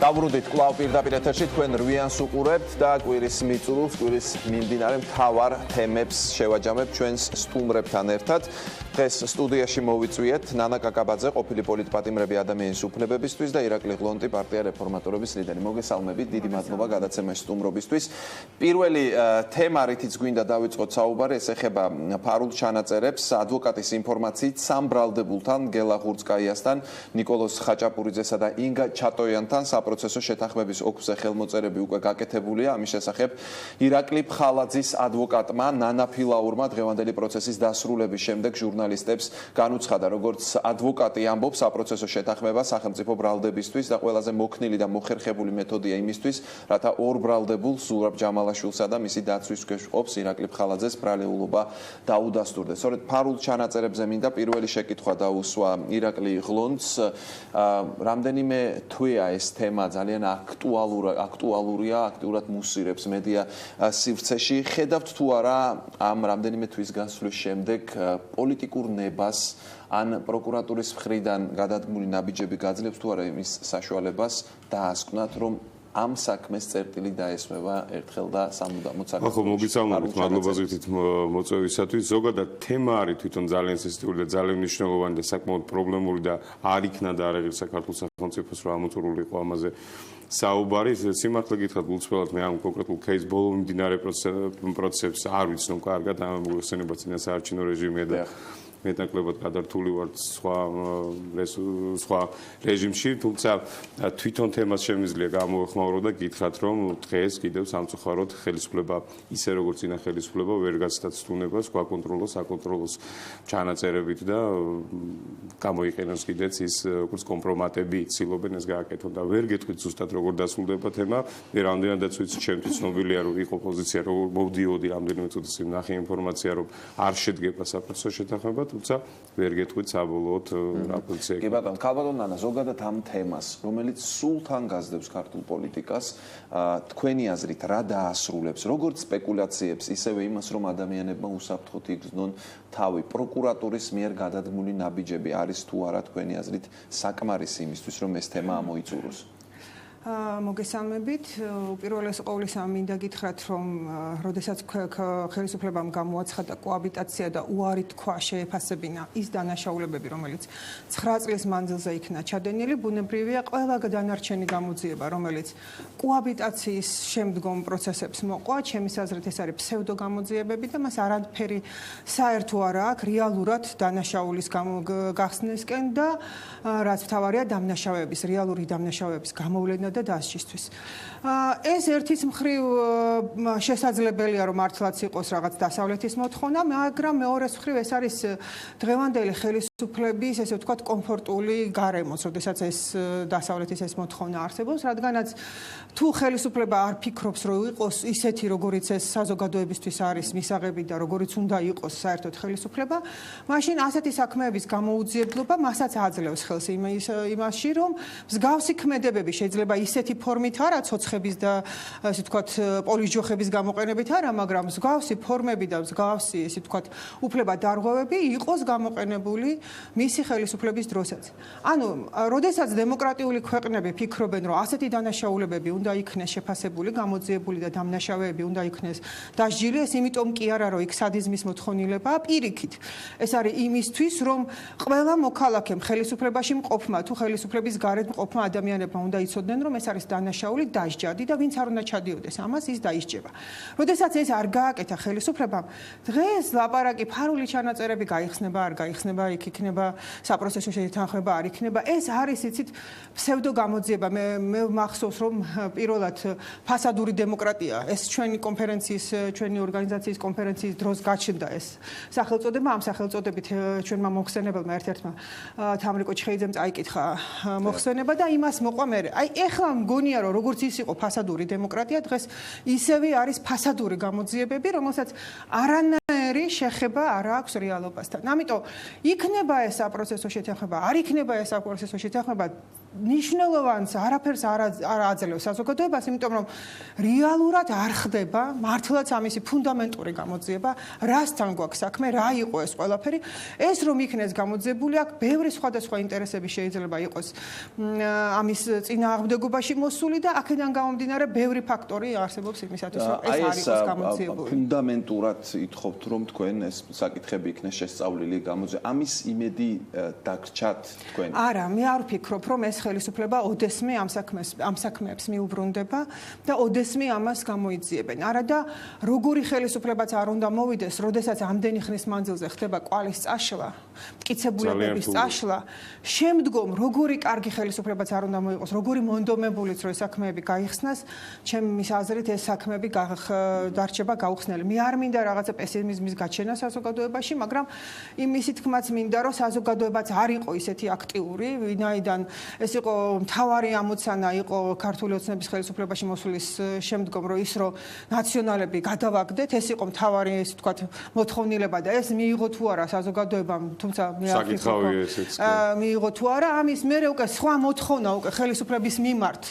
Დავბრუნდით კვლავ პირდაპირ ეთერში თქვენ რვიანს უყურებთ და კვირის მიწურულს, კვირის მიმდინარე მთავარ თემებს შევაჯამებ ჩვენს სტუმრებთან ერთად. დღეს სტუდიაში მოვიწვიეთ ნანა კაკაბაძე, ყოფილი პოლიტპატიმრები ადამიანის უფლებებისთვის და ირაკლი ღლონტი, პარტია რეფორმატორების ლიდერი. მოგესალმებით, დიდი მადლობა გადაცემაში სტუმრობისთვის. პირველი თემა, რითიც გვინდა დავიწყოთ საუბარი, ეს ეხება ფარულ ჩანაწერებს ადვოკატის ინფორმაციით სამ ბრალდებულთან, გელა ღურცკაიასთან, ნიკოლოზ ხაჭაპურიძესა და ინგა ჩატოიანთან საპროცესო შეთანხმების 6-ზე ხელმოწერები უკვე გაკეთებულია. ამის შესახებ ირაკლი ფხალაძის ადვოკატმა ნანა ფილაურმა დღევანდელი პროცესის დასრულების შემდეგ ჟურნალისტებს განუცხადა, როგორც ადვოკატი ამბობს, საპროცესო შეთანხმება სახელმწიფო ბრალდებისთვის და ყველაზე მოქნილი და მოხერხებული მეთოდია იმისთვის, რათა ორ ბრალდებულს, ზურაბ ჯამალაშვილსა და მისი დაცვის ქვეშ ყოფს ირაკლი ფხალაძეს ბრალეულობა დაუდასტურდეს. სწორედ ფარულ ჩანაწერებზე მინდა პირველი შეკითხვა დაუსვა ირაკლი ღლონტს. რამდენიმე თვეა ეს თემა ძალიან აქტუალურია, აქტიურად მუსირებს მედია სივრცეში. ხედავთ თუ არა ამ რამდენიმე თვის გასვლის შემდეგ პოლიტიკურ ნებას ან პროკურატურის მხრიდან გადადგმული ნაბიჯები გაძლევს თუ არა იმის საშუალებას დაასკვნათ, რომ ამ საქმეს წერტილი დაესმება ერთხელ და სამუდამოდ საქართველოს. ხო, მოგესალმებით, მადლობა ზუსტით მოწვევისათვის. ზოგადად თემა არის თვითონ ძალიან სენსიტიური და ძალიან მნიშვნელოვანი და საკმაოდ პრობლემური და არ იქნა და არ აღარ საქართველოს სახელმწიფოს რა ამოწურული იყო ამაზე საუბარი. სიმართლე გითხრათ, გულწრფელად მე ამ კონკრეტულ кейს ბოლო მიმდინარე პროცესებს არ ვიცნობ კარგად, ამ მოიხსენება წინასაარჩევნო რეჟიმია და მეტნაკლებად გადართული ვარ სხვა რეჟიმში, თუმცა თვითონ თემას შემიძლია გამოეხმაურო და გითხრათ, რომ დღეს კიდევ სამწუხაროდ ხელისუფლება ისე როგორც წინა ხელისუფლება ვერ გაცდათ სტუნებას, გვაკონტროლოს, საკონტროლოს ჩანაწერებით და გამოიყენოს კიდეც ის როგორც კომპრომატები ცდილობენ ეს გააკეთონ და ვერ გეტყვით ზუსტად როგორ დასრულდება თემა. მე რამდენადაც ვიცი, ჩემთვის ცნობილია, რომ იყო პოზიცია, როგორ მოვდიოდი რამდენიმე წუთის წინ ნახე ინფორმაცია, რომ არ შედგება საპროცესო შეთანხმება, თუმცა ვერ გეტყვით საბოლოოდ რა პოზიცია. კი ბატონო, ქალბატონ ნანა, ზოგადად ამ თემას, რომელიც სულთან გაზდებს ქართულ პოლიტიკას, თქვენი აზრით რა დაასრულებს, როგორც სპეკულაციებს, ისევე იმას, რომ ადამიანებმა უსაფრთხოდ იგრძნონ თავი, პროკურატურის მიერ გადადგმული ნაბიჯები არის თუ არა თქვენი აზრით საკმარისი იმისთვის, რომ ეს თემა ამოიწუროს? მოგესალმებით. უპირველეს ყოვლისა მინდა გითხრათ, რომ როდესაც ხელისუფლებამ გამოაცხადა კოაბიტაცია და უარი თქვა შეეფასებინა ის დანაშაულებები, რომელიც 9 წლის მანძილზე იქნა ჩადენილი, ბუნებრივია ყველა დანარჩენი გამოძიება, რომელიც კოაბიტაციის შემდგომ პროცესებს მოყვა, ჩემის აზრით ეს არის ფსევდო გამოძიებები და მას არაფერი საერთო არ აქვს რეალურად დანაშაულის გახსნისკენ და რაც მთავარია დამნაშავეების, რეალური დამნაშავეების გამოვლენა და დასჯისთვის. ეს ერთის მხრივ შესაძლებელია, რომ მართლაც იყოს რაღაც დასავლეთის მოთხოვნა, მაგრამ მეორეს მხრივ ეს არის დღევანდელი ხელისუფლების, ესე ვთქვათ, კომფორტული გარემოც, როდესაც ეს დასავლეთის ეს მოთხოვნა არსებობს, რადგანაც თუ ხელისუფლება არ ფიქრობს, რომ იყოს ისეთი, როგორიც ეს საზოგადოებისთვის არის მისაღები და როგორიც უნდა იყოს საერთოდ ხელისუფლება, მაშინ ასეთი საქმეების გამოუძიებლობა მასაც აძლევს ხელს იმასში, რომ მსგავსი ქმედებები შეიძლება ისეთი ფორმით არა, ცოცხების და ასე ვთქვათ, პოლისჯოხების გამოყენებით არა, მაგრამ მსგავსი ფორმები და მსგავსი, ასე ვთქვათ, უფლება-დარღვევები იყოს გამოყენებული მისი ხელისუფლების დროსაც. ანუ, როდესაც დემოკრატიული ქვეყნები ფიქრობენ, რომ ასეთი დანაშაულებები უნდა იქნეს შეფასებული, გამოძიებული და დამნაშავეები უნდა იქნეს დასჯილი, ეს იმიტომ კი არა, რომ იქ სადიზმის მოთხოვნილებაა, პირიქით. ეს არის იმისთვის, რომ ყველა მოქალაქემ ხელისუფლებაში მყოფმა თუ ხელისუფლების გარეთ მყოფმა ადამიანებმა უნდა იცოდნენ, რომ ეს არის დანაშაული, დასჯადი და ვინც არ უნდა ჩადიოდეს ამას, ის დაისჯება. როდესაც ეს არ გააკეთა ხელისუფლებამ, დღეს ლაპარაკი ფარული ჩანაწერები გაიხსნება, არ გაიხსნება, იქ იქნება საპროცესო შეთანხმება, არ იქნება. ეს არის, იცით, ფსევდო გამოძიება. მე მახსოვს, რომ პირველად ფასადური დემოკრატია, ეს ჩვენი კონფერენციის, ჩვენი ორგანიზაციის კონფერენციის დროს გაჩნდა ეს სახელწოდება, ამ სახელწოდებით ჩვენმა მოხსენებელმა ერთ-ერთმა თამრიკო ჩხეიძემ წაიკითხა მოხსენება და იმას მოყვა მე. აი ეხლა მგონია, რომ როგორც ის იყო ფასადური დემოკრატია, დღეს ისევე არის ფასადური გამოძიებები, რომელსაც არანაირი შეხება არ აქვს რეალობასთან. ამიტომ იქნება ეს საპროცესო შეთანხმება, არ იქნება ეს საპროცესო შეთანხმება, ნიშნულოვანს არაფერს არ აძლევს საზოგადოებას, იმიტომ რომ რეალურად არ ხდება მართლაც ამისი ფუნდამენტური გამოძიება, რასთან გვაქვს საქმე, რა იყო ეს ყველაფერი. ეს რომ იქნეს გამოძიებული, აქ ბევრი სხვადასხვა ინტერესები შეიძლება იყოს ამის წინააღმდეგობაში მოსული და აქედან გამომდინარე ბევრი ფაქტორი არსებობს იმისათვის, რომ ეს არ იყოს გამოძიებული. ფუნდამენტურად ითხოვთ, რომ თქვენ ეს საკითხები იქნეს შესწავლილი გამოძიება. ამის იმედი დაგრჩათ თქვენ? არა, მე არ ვფიქრობ, რომ ეს ხელისუფლება ოდესმე ამ საქმეებს მიუბრუნდება და ოდესმე ამას გამოიძიებენ. არა და როგორი ხელისუფლებაც არ უნდა მოვიდეს, როდესაც ამდენი ხნის მანძილზე ხდება კვალის წაშლა, მტკიცებულებების წაშლა, შემდგომ როგორი კარგი ხელისუფლებაც არ უნდა მოიყოს, როგორი მონდომებულიც რო ეს საქმეები გაიხსნას, ჩემის აზრით ეს საქმეები დარჩება გაუხსნელი. მე არ მინდა რაღაცა პესიმიზმის გაჩენა საზოგადოებაში, მაგრამ იმისი თქმაც მინდა, რომ საზოგადოებაც არ იყო ისეთი აქტიური, ვინაიდან ეს იყო მთავარი ამოცანა იყო ქართული ოცნების ხელისუფლებაში მოსulis შემდგომ, რომ ის რომ ნაციონალები გადავაგდეთ, ეს იყო მთავარი ეს ვთქვათ მოთხოვნილება და ეს მიიღო თუ არა საზოგადოებამ, თუმცა მე არ ვფიქრობ, მიიღო თუ არა, ამის მერე უკვე სხვა მოთხოვნა უკვე ხელისუფლების მიმართ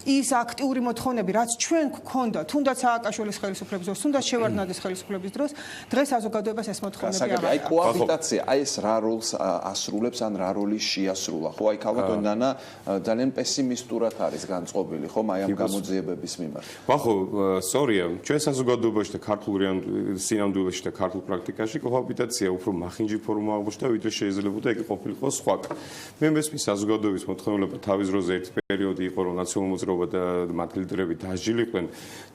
ის აქტიური მოთხოვნები, რაც ჩვენ გქონდა, თუნდაც სააკაშვილის ხელისუფლების დროს, თუნდაც შევარდნაძის ხელისუფლების დროს, დღეს საზოგადოებას ეს მოთხოვნები არ აქვს. აი კოაბიტაცია, აი ეს რა როლს ასრულებს ან რა როლი შეასრულა, ხო? აი ქალბატონი ნანა ძალიან პესიმისტურად არის განწყობილი, ხო, აი ამ გამოძიებების მიმართ. ხო, სწორია, ჩვენ საზოგადოებაში და ქართულ სინამდვილეში და ქართულ პრაქტიკაში კოაბიტაცია უფრო მახინჯი ფორმა აღმოჩნდა, ვიდრე შეიძლებოდა ეგ ყოფილიყო სხვაგან. მე მესმის საზოგადოების მოთხოვნილება თავის დროზე ერთი პერიოდი იყო, რომ ნაციონალურ მოძრაობა და მათი ლიდერები დაჟილიყვნენ,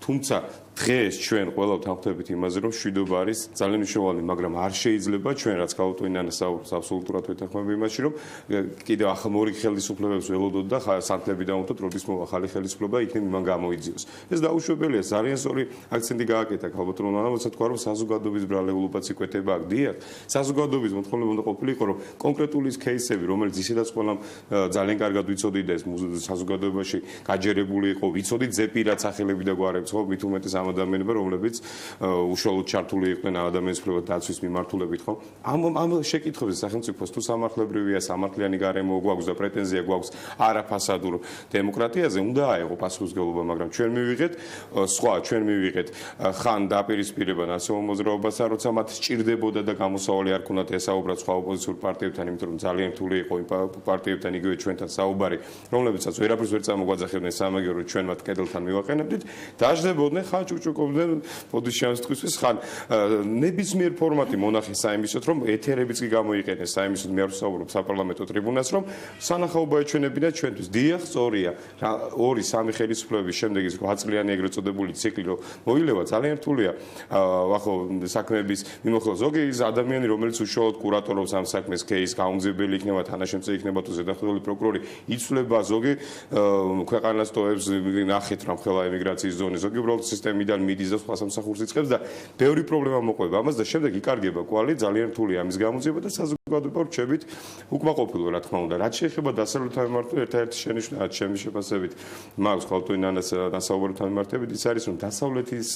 თუმცა დღეს ჩვენ ყველა ვთანხმდებით იმაზე, რომ მშვიდობა არის ძალიან მნიშვნელოვანი, მაგრამ არ შეიძლება ჩვენ რაც ქალბატონი ნანა საუბრობს აბსოლუტურად ვეთანხმები იმაში, რომ კიდევ ახალ მორიგ ხელისუფლებებს ველოდოთ და სანთლები დავუთოთ, როდის მოვა ახალი ხელისუფლება, იქნებ იმან გამოიძიოს. ეს დაუშვებელია, ძალიან სწორი აქცენტი გააკეთა ქალბატონმა ნანამ, როცა თქვა, რომ საზოგადოების ბრალეულობაც იკვეთება აქ. დიახ, საზოგადოების მოთხოვნილება უნდა ყოფილიყო, რომ კონკრეტული кейსები, რომელიც ისედაც ყველამ ძალიან კარგად ვიცოდით და ეს საზოგადოებაში გაჯერებული იყო, ვიცოდით ზეპირად სახელები და გვარებს, ხო, მით უმეტეს ამ ადამიანებმა, რომლებიც უშუალოდ ჩართული იყვნენ ადამიანის უფლებათა დაცვის მიმართულებით, ხო? ამ შეკითხვებზე სახელმწიფოს თუ სამართლებრივია, სამართლიანი გარემო გვაქვს და პრეტენზია გვაქვს არაფასადურ დემოკრატიაზე, უნდა აეღო პასუხისმგებლობა, მაგრამ ჩვენ მივიღეთ ჩვენ მივიღეთ ხან დაპირისპირება ნაციონალურ მოძრაობასთან, როცა მათ სჭირდებოდა და გამოსავალი არ ქონდათ ესაუბრათ სხვა ოპოზიციურ პარტიებთან, იმიტომ რომ ძალიან რთული იყო იმ პარტიებთან იგივე ჩვენთან საუბარი, რომლებიცაც ვერაფერს ვერ წამოგვაძახებდნენ სამაგიეროდ ჩვენ მათ კედელთან მივაყენებდით, დაждდებოდნენ ხან ჭუჭუკობდნენ პოზიციანს თქვისთვის, ხან ნებისმიერ ფორმატი მონახეს საიმისოდ, რომ ეთერებიც კი გამოიყენეს საიმისოდ, მე არ ვსაუბრობ საპარლამენტო ტრიბუნას, რომ სანახაობა ეჩვენებინა ჩვენთვის. დიახ, სწორია, 2-3 ხელისუფლებების შემდეგ ის 8 წლიანი ეგრეთ წოდებული ციკლი რომ მოილევა ძალიან რთულია. ახო საქმეების მიმოხილვა ზოგი ის ადამიანი, რომელიც უშუალოდ კურატორობს ამ საქმეს, кейს გაუმძიებელი იქნება, თანაშემწე იქნება თუ ზედახდული პროკურორი, იცვლება ზოგი ქვეყანას ტოვებს, ნახეთ რომ ხელა ემიგრაციის ზონი, ზოგი უბრალოდ სისტემიდან მიდის და სხვა სამსახურს იწყებს და ბევრი პრობლემა მოყვება ამას და შემდეგ იკარგება კვალი, ძალიან რთულია ამის გამოძიება და საზოგადოება რჩებით უკმაყოფილო, რა თქმა უნდა. რაც შეეხება დასავლეთთან მიმართულ ერთ-ერთი შენიშვნა ჩემი შეფასებით მაქვს ქალბატონი ნანას დასავლეთთან მიმართებით ის არის რომ დასავლეთის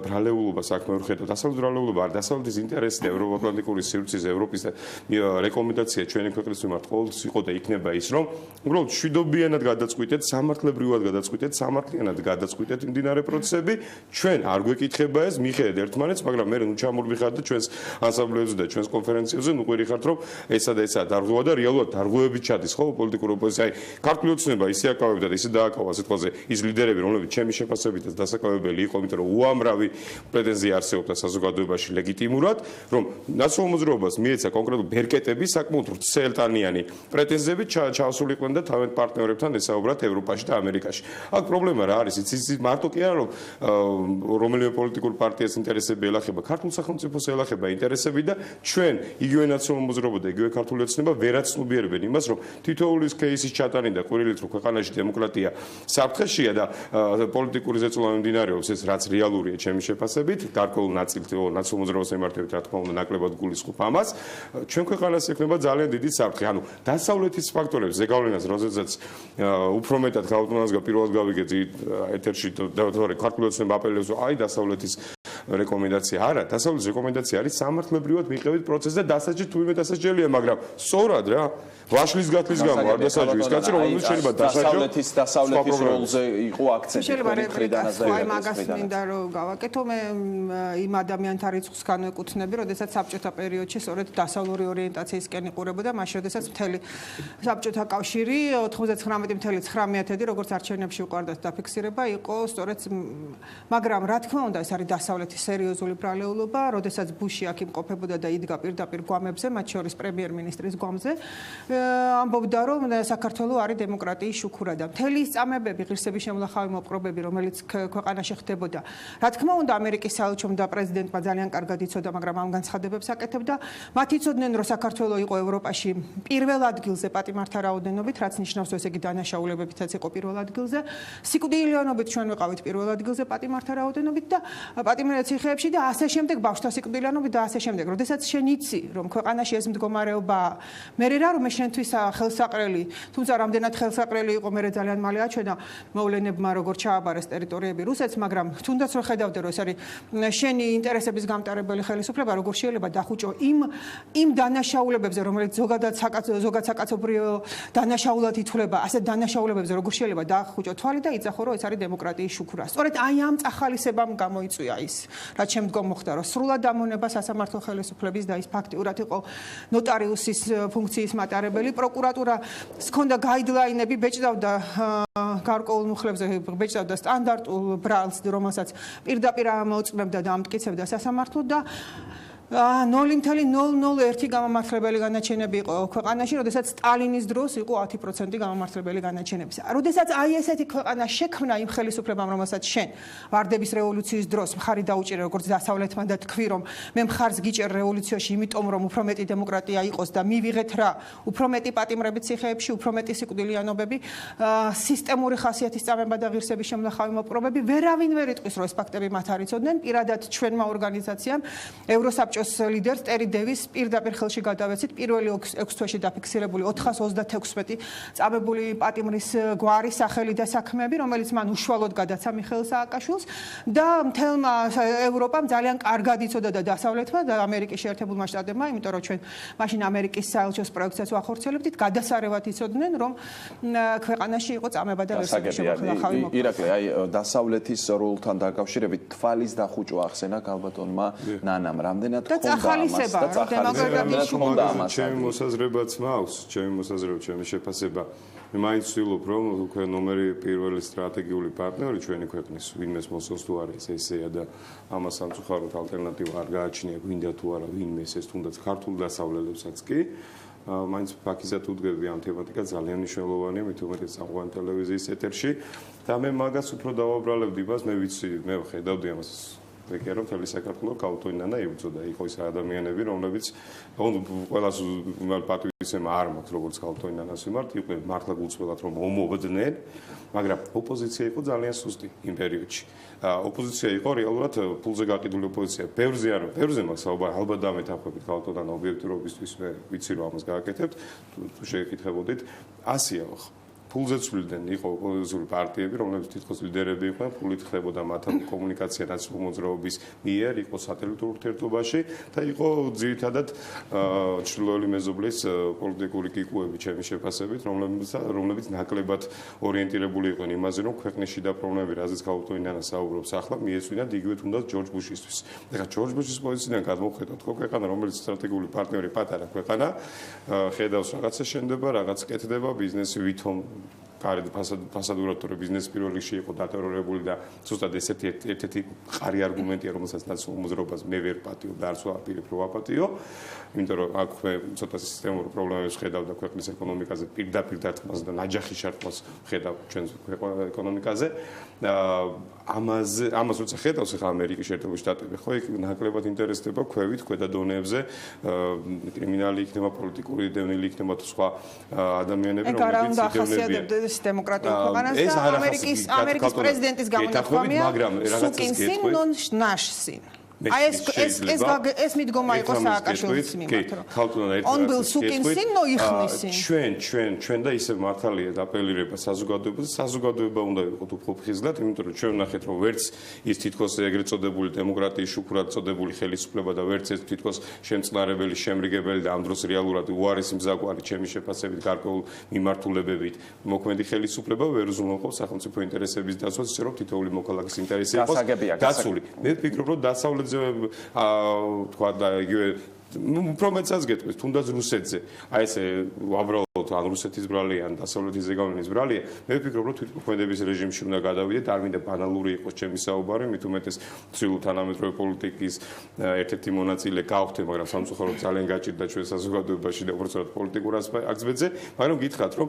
ბრალეულობა საქმე ვერ ხედავ. დასავლეთის ბრალეულობა არ დასავლეთის ინტერესი და ევროატლანტიკური სივრცის ევროპის რეკომენდაცია ჩვენი ქვეყნის მიმართ ყოველთვის იყო და იქნება ის რომ უბრალოდ მშვიდობიანად გადაწყვიტეთ, სამართლებრივად გადაწყვიტეთ, სამართლიანად გადაწყვიტეთ მიმდინარე პროცესები. ჩვენ არ გვეკითხება ეს, მიხედეთ ერთმანეთს, მაგრამ მე ნუ ჩამოვიხართ და ჩვენს ანსამბლეებზე და ჩვენს კონფერენციებზე ნუ ყვირიხართ რომ ესა და ესა დარღვევა და რეალურად დარღვევები ჩადის, ხო, პოლიტიკურ ოპოზიცია. აი, ქართული ოცნება ისე აკავებდა და ისე დააკავა სიტყვაზე ის ლიდერები, რომლებიც ჩემი შეფასებითაც დასაკავებელი იყო, იმიტომ რომ უამრავი პრეტენზია არსებობდა საზოგადოებაში ლეგიტიმურად, რომ ნაციონალურ მოძრაობას მიეცა კონკრეტულ ბერკეტები საკმაოდ ვრცელტანიანი პრეტენზიები ჩაასულიყვნენ და თავენ პარტნიორებთან ესაუბრათ ევროპაში და ამერიკაში. აქ პრობლემა რა არის? იცი მარტო კი არა რომ რომელიმე პოლიტიკურ პარტიას ინტერესები ელახება, ქართულ სახელმწიფოს ელახება ინტერესები და ჩვენ იგივე ნაციონალურ მოძრაობა და იგივე ქართული ოცნება ვერაც ცნობიერებენ იმას, რომ თითოეული кейსის ჩატანი და ყვირილით რომ ქვეყანაში დემოკრატია საფრთხეშია და პოლიტიკური ზეწოლა მიმდინარეობს, ეს რაც რეალურია ჩემი შეფასებით, გარკვეულ ნაწილით ნაციონალურ მოძრაობას ემართებით, რა თქმა უნდა, ნაკლებად გულისხმობ ამას, ჩვენ ქვეყანას ექნება ძალიან დიდი საფრთხე. ანუ დასავლეთის ფაქტორებს ზეგავლენას, როდესაც უფრო მეტად ქალბატონს პირველად გავიგეთ ეთერში და ქართული ოცნება აპელებს, აი დასავლეთის რეკომენდაცია არა, დასავლეთის რეკომენდაცია არის სამართლებრივად მიყევით პროცესს და დასაჯი თურმე დასაჯელია, მაგრამ სწორად რა ვაშლის გათლის გამო არ დასაჯვის კაცი რომელიც შეიძლება დასაჯო დასავლეთის როლზე იყო აქცენტი მხრიდანაც და მაგას მინდა რომ გავაკეთო მე იმ ადამიანთა რიცხვს განვეკუთვნები, როდესაც საბჭოთა პერიოდში სწორედ დასავლური ორიენტაციისკენ იყურებოდა, მაშინ როდესაც მთელი საბჭოთა კავშირი 99.9%, როგორც არჩევნებში უყარდათ დაფიქსირება, იყო სწორედ მაგრამ რა თქმა უნდა ეს არის დასავლეთის სერიოზული ბრალეულობა, როდესაც ბუში აქ იმყოფებოდა და იდგა პირდაპირ გვამებზე, მათ შორის პრემიერ-მინისტრის გვამზე, ამბობდა რომ საქართველო არის დემოკრატიის შუქურა და მთელი ის წამებები, ღირსების შემოლახავი მოპყრობები, რომელიც ქვეყანაში ხდებოდა. რა თქმა უნდა, ამერიკის საელჩომ და პრეზიდენტმა ძალიან კარგად იცოდა, მაგრამ ამ განცხადებებს აკეთებდა. მათ იცოდნენ, რომ საქართველო იყო ევროპაში პირველ ადგილზე პატიმართა რაოდენობით, რაც ნიშნავს, რომ ესე იგი დანაშაულებებითაც იყო პირველ ადგილზე. სიკვდილიანობით ჩვენ ვიყავით პირველ ადგილზე პატიმართა რაოდენობით და პატიმრთა ციხეებში და ასე შემდეგ ბავშვთა სიკვდილიანობით და ასე შემდეგ. როდესაც შენ იცი, რომ ქვეყანაში ეს მდგომარეობაა, მე რა რომ შენთვის ხელსაყრელი, თუმცა რამდენად ხელსაყრელი იყო, მე ძალიან მალე აჩვენა მოვლენებმა, როგორ ჩააბარეს ტერიტორიები რუსეთს, მაგრამ თუნდაც რომ ხედავდე, რომ ეს არის შენი ინტერესების გამტარებელი ხელისუფლება, როგორ შეიძლება დახუჭო იმ დანაშაულებებზე, რომელიც ზოგადად საკაცობრიო დანაშაულად ითვლება, ასეთ დანაშაულებებზე როგორ შეიძლება დახუჭო თვალი და იცახო, რომ ეს არის დემოკრატიის შუქურა. სწორედ აი ამ წახალისებამ გამოიწვია ის, რაც შემდგომ მოხდა, რომ სრულად ამონება სასამართლო ხელისუფლების და ის ფაქტიურად იყო ნოტარიუსის ფუნქციის მატარებელი, პროკურატურა ჰქონდა გაიდლაინები, ბეჭდავდა გარკვეულ მუხლებზე, ბეჭდავდა სტანდარტულ ბრალს, რომელსაც პირდაპირ ამოწმებდა და ამტკიცებდა სასამართლო და 0.001 გამამართლებელი განაჩენები იყო ქვეყანაში, როდესაც სტალინის დროს იყო 10% გამამართლებელი განაჩენების. როდესაც აი ესეთი ქვეყანა შექმნა იმ ხელისუფლებამ, რომელსაც შენ ვარდების რევოლუციის დროს მხარი დაუჭირე, როგორც დასავლეთმა და თქვი, რომ მე მხარს გიჭერ რევოლუციაში, იმიტომ რომ უფრო მეტი დემოკრატია იყოს და მივიღეთ რა, უფრო მეტი პატიმრები ციხეებში, უფრო მეტი სიკვდილიანობები, სისტემური ხასიათის წამება და ღირსების შემლახავი მოპყრობები, ვერავინ ვერ იტყვის, რომ ეს ფაქტები მათ არ იცოდნენ. პირადად ჩვენმა ორგანიზაციამ ევროსაბჭოს ლიდერს ტერი დევის პირდაპირ ხელში გადავეცით პირველი 6 თვეში დაფიქსირებული 436 წამებული პატიმრის გვარი, სახელი და საქმეები, რომელიც მან უშუალოდ გადაცა მიხეილ სააკაშვილს და მთელმა ევროპამ ძალიან კარგად იცოდა და დასავლეთმა და ამერიკის შეერთებულმა შტატებმა, იმიტომ რომ ჩვენ მაშინ ამერიკის საელჩოს პროექტსაც ვახორციელებდით, გადასარევად იცოდნენ, რომ ქვეყანაში იყო წამება და ღირსების შემოხილახავი მოპყრობა. ირაკლი, აი დასავლეთის როლთან დაკავშირებით თვალის დახუჭვა ახსენა გალბატონმა ნანამ, რამდენად და წახალისება, დემოკრატიის შუქურა ამას. ჩემი მოსაზრებაც მაქვს, ჩემი შეფასება. მე მაინც ვცდილობ, რომ უკვე ნომერი პირველი სტრატეგიული პარტნიორი ჩვენი ქვეყნის, ვინმეს მოსწონს თუ არა ესეა და ამას სამწუხაროდ ალტერნატივა არ გააჩნია, გვინდა თუ არა ვინმე ეს თუნდაც ქართულ დასავლელებსაც კი. მაინც ფაქიზად უდგები ამ თემატიკას ძალიან მნიშვნელოვანია, მით უმეტეს საყვარელ ტელევიზიის ეთერში და მე მაგას უფრო დავაბრალებდი მას, მე ვიცი, მე ხედავდი ამას ვეკერო მთელი საქართველო გაუტონინა და იბრძოდა იყო ის ადამიანები, რომლებიც ყველას პატივისცემა არ მაქვს, როგორც გაუტონინანას მიმართ, იყვნენ მართლა გულწრფელად რომ ომობდნენ, მაგრამ ოპოზიცია იყო ძალიან სუსტი იმ პერიოდში. ოპოზიცია იყო რეალურად ფულზე გაყიდული ოპოზიცია. ბევრზე მაქვს საუბარი, ალბათ დამეთანხმებით გაუტონინა ობიექტურობისთვის მე ვიცი რომ ამას გააკეთებთ, თუ შეეკითხებოდით, ასია ხო. ფულზე ცვლილდნენ, იყო ოპოზიციური პარტიები, რომლებიც თითქოს ლიდერები იყვნენ, ფულით ხდებოდა მათთან კომუნიკაცია ნაციონალური მოძრაობის მიერ, იყო სატელიტურ ურთიერთობაში და იყო ძირითადად ჩრდილოელი მეზობლის პოლიტიკური კიკუები ჩემი შეფასებით, რომლებიც ნაკლებად ორიენტირებული იყვნენ იმაზე, რომ ქვეყნის შიდა პრობლემები, რაზეც გაუტონინა საუბრობს ახლა, მიეცვინათ იგივე თუნდაც ჯორჯ ბუშისთვის. ეხლა ჯორჯ ბუშის პოზიციიდან გადმოვხედოთ, ხო ქვეყანა, რომელიც სტრატეგიული პარტნიორი პატარა ქვეყანა, ხედავს რაღაცა შენდება, რაღაც კეთდება, ბიზნესი ვითომ კარგი ფასადურად რომ ბიზნესი პირველ რიგში იყო დატერორებული და ზუსტად ესეთი ერთ-ერთი მყარი არგუმენტია, რომელსაც ნაციონალურ მოძრაობას მე ვერ პატიო და არც ვაპირებ რომ ვაპატიო, იმიტომ რომ აქ მე ცოტა სისტემურ პრობლემებს ხედავ და ქვეყნის ეკონომიკაზე პირდაპირ დარტყმას და ნაჯახი შარტყმას ხედავ ჩვენს ეკონომიკაზე. ამას როცა ხედავს ახლა ამერიკის შეერთებული შტატები, ხო იქ ნაკლებად ინტერესდება ქვევით, ქვედა დონეებზე, კრიმინალი იქნება, პოლიტიკური დევნილი იქნება თუ სხვა ადამიანები, რომლებიც იდევნებიან დემოკრატიულ ქვეყანას და ამერიკის პრეზიდენტის გამონათქვამია, სუკინ სინ ნონ ნაშ სინ. ეს მიდგომა იყო სააკაშვილის მიმართ, რომ on был sukин sin no იხნისი. ჩვენ და ისე მართალია დაპელირება საზოგადოებაზე, საზოგადოება უნდა იყოს უფრო ფხიზლად, იმიტომ რომ ჩვენ ვნახეთ რომ ვერც ის თითქოს ეგრეთ წოდებული დემოკრატიის შუქურად წოდებული ხელისუფლება და ვერც ეს თითქოს შემწყნარებელი, შემრიგებელი და ამ დროს რეალურად უარესი მზაკვანი ჩემი შეფასებით გარკვეულ მიმართულებებით მოქმედი ხელისუფლება ვერ უზრუნველყოფს სახელმწიფო ინტერესების დასვას, ისე რომ თითოეული მოქალაქის ინტერესი იყოს დაცული. მე ვფიქრობ რომ დასავლეთზე თქვა და იგივე უფრო მეცაც გეტყვის, თუნდაც რუსეთზე. აი ესე უბრალოდ ან რუსეთის ბრალია, ან დასავლეთის ზეგავლენის ბრალია, მე ვფიქრობ, რომ თვითმოქმედების რეჟიმში უნდა გადავიდეთ, არ მინდა ბანალური იყოს ჩემი საუბარი, მით უმეტეს ცივ თანამედროვე პოლიტიკის ერთ-ერთი მონაწილე გავხდე, მაგრამ სამწუხაროდ ძალიან გაჭირდა ჩვენ საზოგადოებაში და უბრალოდ პოლიტიკურ ასპექტზე, მაგრამ გითხრათ, რომ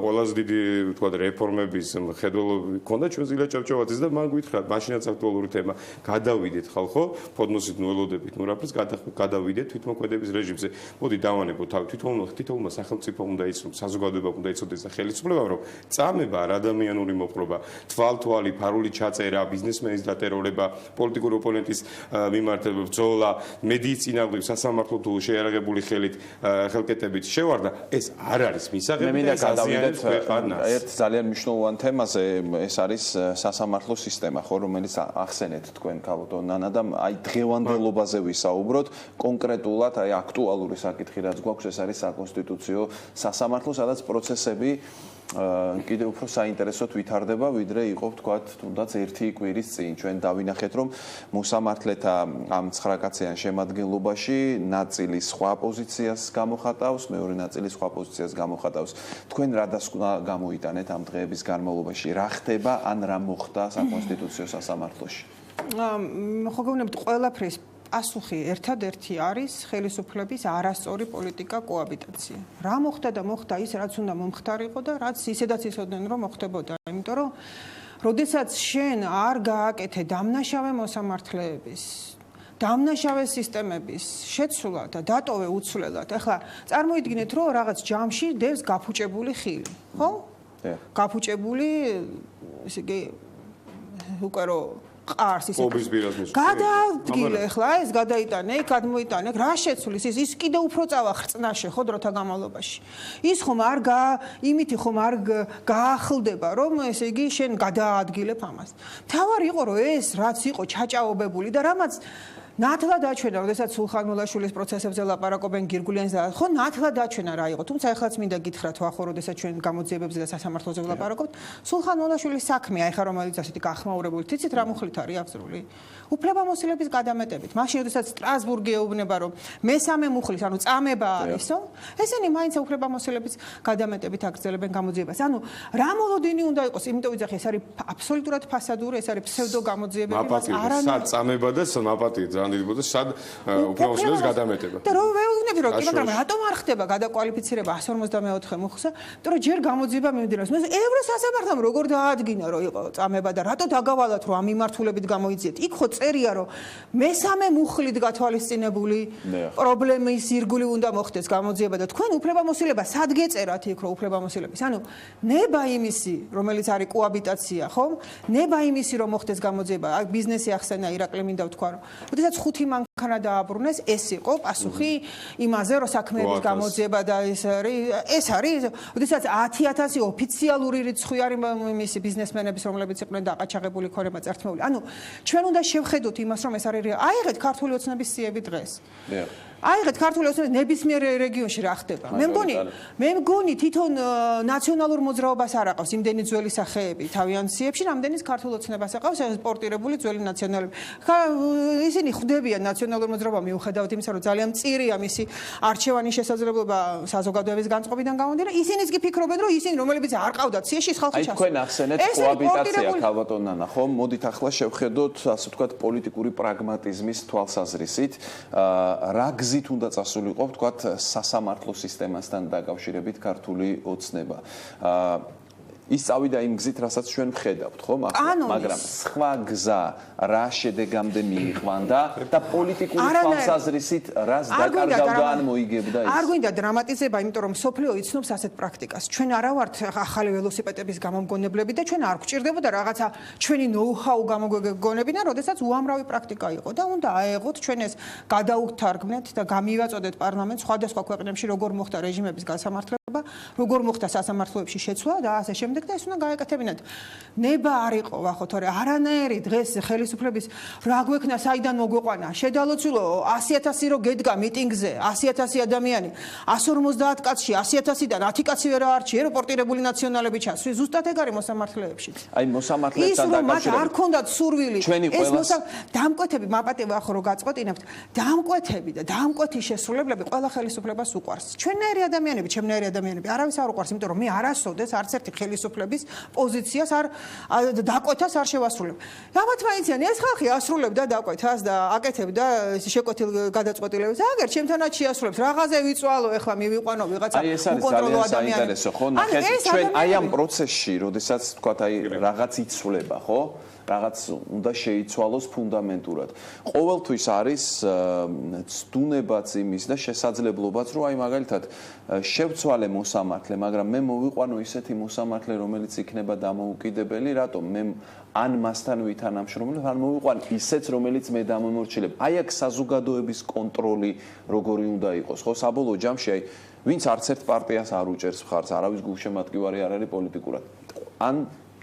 ყველაზე დიდი თქვა რეფორმების მხედველობა ქონდა ჩვენ ზილა ჭავჭავაძეს და მან გითხრათ, მაშინაც აქტუალური თემა, გადავიდეთ ხალხო, ფოდნოსით ნუ ელოდებით ნუ რაფერს გადავიდეთ თვითმოქმედების რეჟიმზე. მოდი დავანებოთ თავი თითოეულმა სახელმწიფო უნდა იცნო, საზოგადოება უნდა იცოდეს და ხელისუფლება, რომ წამება არ ადამიანური მოპყრობა, თვალთვალი, ფარული ჩაწერა, ბიზნესმენის დატერორება, პოლიტიკური ოპონენტის მიმართ ბრძოლა, მედიის წინააღმდეგ სასამართლო თუ შეიარაღებული ხელკეტებით შევარდა, ეს არ არის მისაღები და ეს აზიანებს ქვეყანას. ერთ ძალიან მნიშვნელოვან თემაზე ეს არის სასამართლო სისტემა, ხო, რომელიც ახსენეთ თქვენ ქალბატონ ნანა და აი დღევანდელობაზე ვისაუბროთ კონკრეტულად აი აქტუალური საკითხი რაც გვაქვს ეს არის საკონსტიტუციო სასამართლო სადაც პროცესები კიდევ უფრო საინტერესოდ ვითარდება ვიდრე იყო ვთქვათ თუნდაც ერთი კვირის წინ ჩვენ დავინახეთ რომ მოსამართლეთა ამ 9 კაციან შემადგენლობაში ნაწილი სხვა პოზიციას გამოხატავს მეორე ნაწილი სხვა პოზიციას გამოხატავს თქვენ რა გამოიტანეთ ამ დღეების განმავლობაში რა ხდება ან რა მოხდა საკონსტიტუციო სასამართლოში ხო გეუბნებით ყველაფრის ასუხი ერთადერთი არის ხელისუფლების არასწორი პოლიტიკა კოაბიტაცია. რა მოხდა და მოხდა ის რაც უნდა მომხდარიყო და რაც ისედაც იცოდნენ რომ მოხდებოდა. იმიტომ რომ როდესაც შენ არ გააკეთე დამნაშავე მოსამართლეების დამნაშავე სისტემების შეცვლა და დატოვე უცვლელად. ახლა წარმოიდგინეთ რომ რაღაც ჯამში დევს გაფუჭებული ხილი, ხო? გაფუჭებული ესე იგი უკვე რომ ყარს ისე გადავდგილე ახლა ეს გადაიტანე იქ გადმოიტანე რა შეცვლის ის კიდე უფრო წავა ხრწნაში ხო დროთა განმავლობაში ის ხომ არ იმითი ხომ არ გაახლდება რომ ესე იგი შენ გადაადგილებ ამას თავარი იყო რომ ეს რაც იყო ჩაჭაობებული და რამაც ნათლად დაჩვენა, როდესაც სულხან მოლაშვილის პროცესებზე ლაპარაკობენ გირგულიანს და ხო ნათლად დაჩვენა რა იყო. თუმცა ეხლაც მინდა გითხრათ ვახო, როდესაც ჩვენ გამოძიებებზე და სასამართლოზე ვლაპარაკობთ, სულხან მოლაშვილის საქმეა, ეხლა რომელიც ასეთი გახმაურებული, თიცით რა მუხლით არის აღზრული? უფლებამოსილების გადამეტებით. მაშინ როდესაც სტრასბურგი ეუბნება, რომ მესამე მუხლის, ანუ წამება არისო, ესენი მაინც უფლებამოსილების გადამეტებით აგრძელებენ გამოძიებას. ანუ რა მოლოდინი უნდა იყოს, იმიტომ ვიძახი, ეს არის აბსოლუტურად ფასადური, ეს არის ფსევდო გამოძიებები, სად წამება და მაპატია დიბოდა სად უფლებამოსილების გადამეტება. და რომ ვეუბნები რომ კი მაგრამ რატომ არ ხდება გადაკვალიფიცირება 154 მუხლსა? იმიტომ რომ ჯერ გამოძიება მიმდინარეობს. მე ევროსასამართლომ როგორ დაადგინა რომ იყო წამება და რატო დაგავალათ რომ ამ მიმართულებით გამოიძიეთ? იქ ხო წერია რომ მესამე მუხლით გათვალისწინებული პრობლემის ირგული უნდა მოხდეს გამოძიება და თქვენ უფლებამოსილება სად გეწერათ იქ რომ უფლებამოსილების? ანუ ნება იმისი რომელიც არის კოაბიტაცია, ხო? ნება იმისი რომ მოხდეს გამოძიება. აი ბიზნესი ახსენა ირაკლი მინდა ვთქვა რომ როდესაც 5 მანქანა დააბრუნეს, ეს იყო პასუხი იმაზე, რომ საქმეების გამოძიება და ეს არის, როდესაც 10,000 ოფიციალური რიცხვი არის მისი ბიზნესმენების, რომლებიც იყვნენ დაყაჩაღებული ქონება წართმეული. ანუ ჩვენ უნდა შევხედოთ იმას, რომ ეს არის აიღეთ ქართული ოცნების სიები დღეს. აიღეთ ქართული ოცნების ნებისმიერ რეგიონში რა ხდება. მე მგონი თვითონ ნაციონალურ მოძრაობას არ აყავს იმდენი ძველი სახეები თავიანთ სიებში, რამდენის ქართულ ოცნებას აყავს სპორტირებული ძველი ნაციონალები. ისინი ხვდებიან ნაციონალურ მოძრაობა მიუხედავად იმისა, რომ ძალიან მწირია მისი არჩევანის შესაძლებლობა საზოგადოების განწყობიდან გამომდინარე, ისინიც კი ფიქრობენ, რომ ისინი რომლებიც არ ყავდათ სიაში ხალხი ჩასულიყო. აი თქვენ ახსენეთ კოაბიტაცია ქალბატონ ნანა, ხო? მოდით ახლა შევხედოთ, ასე ვთქვათ, პოლიტიკური პრაგმატიზმის თვალსაზრისით, რა გზით უნდა წასულიყო, ვთქვათ, სასამართლო სისტემასთან დაკავშირებით ქართული ოცნება. ის წავიდა იმ გზით, რასაც ჩვენ ვხედავთ, ხო? მაგრამ სხვა გზა რა შედეგამდე მიიყვანდა და პოლიტიკური თვალსაზრისით რას დაკარგავდა ან მოიგებდა ის? არ გვინდა დრამატიზება, იმიტომ რომ სოფლიო იცნობს ასეთ პრაქტიკას. ჩვენ არა ვართ ახალი ველოსიპედების გამომგონებლები და ჩვენ არ გვჭირდებოდა რაღაცა ჩვენი ნოუ-ჰაუ გამოგონებინა, როდესაც უამრავი პრაქტიკა იყო და უნდა აეღოთ ჩვენ ეს გადაუხთარგმნეთ და გამივაწოდეთ პარლამენტს სხვადასხვა ქვეყნებში როგორ მოხდა რეჟიმების გასამართლება, როგორ მოხდა სასამართლოებში შეცვლა და ასე შემდეგ და ეს უნდა გაეკეთებინათ. ნება არ იყო ვახო, თორე არანაირი დღეს ხელისუფლების რა გვექნა საიდან მოგვეყვანა, შედალოცულო 100,000 რო გედგა მიტინგზე, 100,000 ადამიანი, 150 კაცში 100,000-დან 10 კაცი ვერ აარჩი, ეროპორტირებული ნაციონალები ჩასვი, ზუსტად ეგ არის მოსამართლეებში. აი მოსამართლეებთან დაკავშირებით არ ქონდათ სურვილი ეს დამკვეთები მაპატევა ახო რო გაწყვეტინებთ დამკვეთები და დამკვეთი შესრულებლები ყველა ხელისუფლებას უყვარს ჩვენნაირი ადამიანები ჩემნაირი ადამიანები არავის არ უყვარს იმიტომ რომ მე არასოდეს არც ერთი ხელისუფლების პოზიციას არ დაკვეთას არ შევასრულებ რამაც მაინციან ეს ხალხი ასრულებდა დაკვეთას და აკეთებდა შეკვეთილ გადაწყვეტილებებს აგერ ჩემთანაც შეასრულებს რაღაცე ვიწვალო ეხლა მივიყვანო ვიღაცა უკონტროლო ადამიანი საინტერესო ხო ნახეთ ჩვენ აი ამ პროცესში როდესაც თქვა აი რაღაც იცვლება ხო რაღაც უნდა შეიცვალოს ფუნდამენტურად. ყოველთვის არის ცდუნებაც იმის და შესაძლებლობაც, რომ აი მაგალითად შევცვალე მოსამართლე, მაგრამ მე მოვიყვანო ისეთი მოსამართლე, რომელიც იქნება დამოუკიდებელი, რატომ? მე ან მასთან ვითანამშრომლობ, ან მოვიყვან ისეც, რომელიც მე დამომორჩილებ. აი აქ საზოგადოების კონტროლი როგორი უნდა იყოს, ხო? საბოლოო ჯამში აი ვინც არც ერთ პარტიას არ უჭერს მხარს, არავის გულშემატკივარი არ არის პოლიტიკურად. ან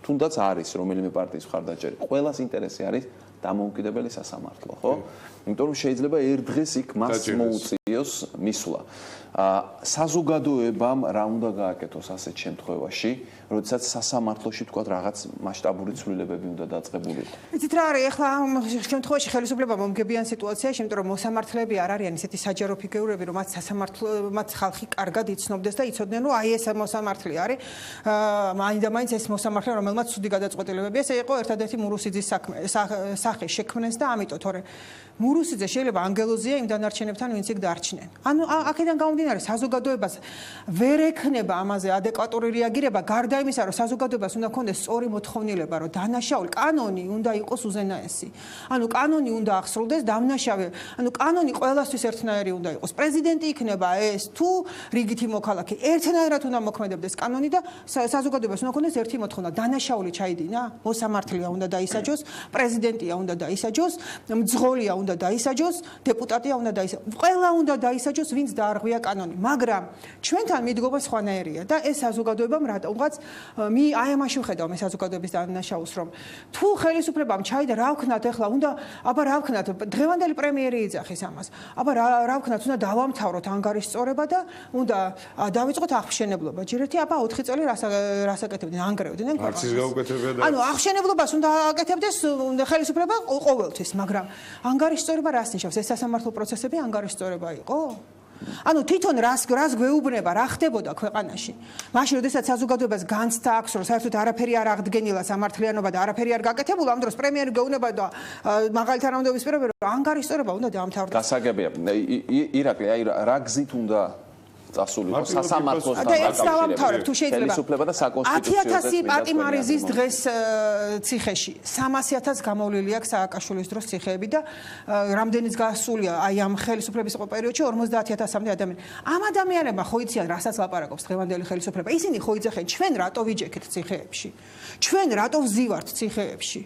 თუნდაც არის რომელიმე პარტიის მხარდაჭერი. ყველას ინტერესი არის დამოუკიდებელი სასამართლო, ხო? იმიტომ რომ შეიძლება ერთ დღეს იქ მას მოუწიოს მისვლა. საზოგადოებამ რა უნდა გააკეთოს ასეთ შემთხვევაში, როდესაც სასამართლოში თქვა რაღაც მასშტაბური ცვლილებები უნდა დაწყებულიყო. იცით რა არის, ახლა ამ შემთხვევაში ხელისუფლება მომგებიან სიტუაციაში, იმიტომ რომ მოსამართლეები არ არიან ისეთი საჯარო ფიგურები, რომ მათ ხალხი კარგად იცნობდეს და იცოდნენ, რომ აი ეს მოსამართლე არის, მაინც ეს მოსამართლე, რომელმაც ცუდი გადაწყვეტილებები, ეს იყო ერთადერთი მურუსიძის სახე შექმნეს და ამიტომ, თორე მურუსიძე შეიძლება ანგელოზია იმ დანარჩენებთან, ვინც იქ დარჩნენ. ანუ აქედან გამომდინარე, საზოგადოებას ვერ ექნება ამაზე ადეკვატური რეაგირება, გარდა იმისა, რომ საზოგადოებას უნდა ქონდეს სწორი მოთხოვნილება, რომ დანაშაული კანონი უნდა იყოს უზენაესი. ანუ კანონი უნდა ახსრულდეს დამნაშავე, ანუ კანონი ყველასთვის ერთნაირი უნდა იყოს. პრეზიდენტი იქნება ეს თუ რიგითი მოქალაქე, ერთნაირად უნდა მოქმედებდეს კანონი და საზოგადოებას უნდა ქონდეს ერთი მოთხოვნა, დანაშაული ჩაიდინა, მოსამართლეა უნდა დაისაჯოს, პრეზიდენტია უნდა დაისაჯოს, მძღოლია უნდა დაისაჯოს, დეპუტატია უნდა დაისაჯოს. ყველა უნდა დაისაჯოს, ვინც დაარღვია კანონი, მაგრამ ჩვენთან მიდგომა სხვანაირია და ეს საზოგადოებამ რატომღაც აი ამაში ვხედავ მე საზოგადოების დანაშაულს, რომ თუ ხელისუფლებამ ჩაიდა რა ვქნათ ახლა უნდა აბა რა ვქნათ დღევანდელი პრემიერი იძახის ამას. აბა რა ვქნათ უნდა დავამთავროთ ანგარის სწორება და უნდა დავიწყოთ აღშენებლობა. ჯერეთი აბა 4 წელი რას აკეთებდნენ ანგარევდნენ ქვეყანას. ანუ აღშენებლობას უნდა აკეთებდეს ხელისუფლება ყოველთვის, მაგრამ ანგარის სწორება რას ნიშნავს? ეს სასამართლო პროცესები ანგარის სწორება იყო? ანუ თვითონ რას გვეუბნება, რა ხდებოდა ქვეყანაში? მაშინ, როდესაც საზოგადოებას განცდა აქვს, რომ საერთოდ არაფერი არ აღდგენილა სამართლიანობა და არაფერი არ გაკეთებულა, ამ დროს პრემიერი გეუბნება და მაგალითად რამოდენობის პირობები, რომ ანგარის სწორება უნდა დაამთავრდეს. გასაგებია. ირაკლი, აი რა გზით უნდა წასულიყო სასამართლოსთან დაკავშირებით ხელისუფლება და საკონსტიტუციო 10,000 პატიმარიზის დღეს ციხეში 300,000 გამოვლილი აქვს სააკაშვილის დროს ციხეები და რამდენიც გასულია აი ამ ხელისუფლების იყო პერიოდში 50,000-მდე ადამიანი. ამ ადამიანებმა ხო იციან რასაც ლაპარაკობს დღევანდელი ხელისუფლება. ისინი ხო იძახენ ჩვენ რატო ვიჯექეთ ციხეებში? ჩვენ რატო ვზივართ ციხეებში?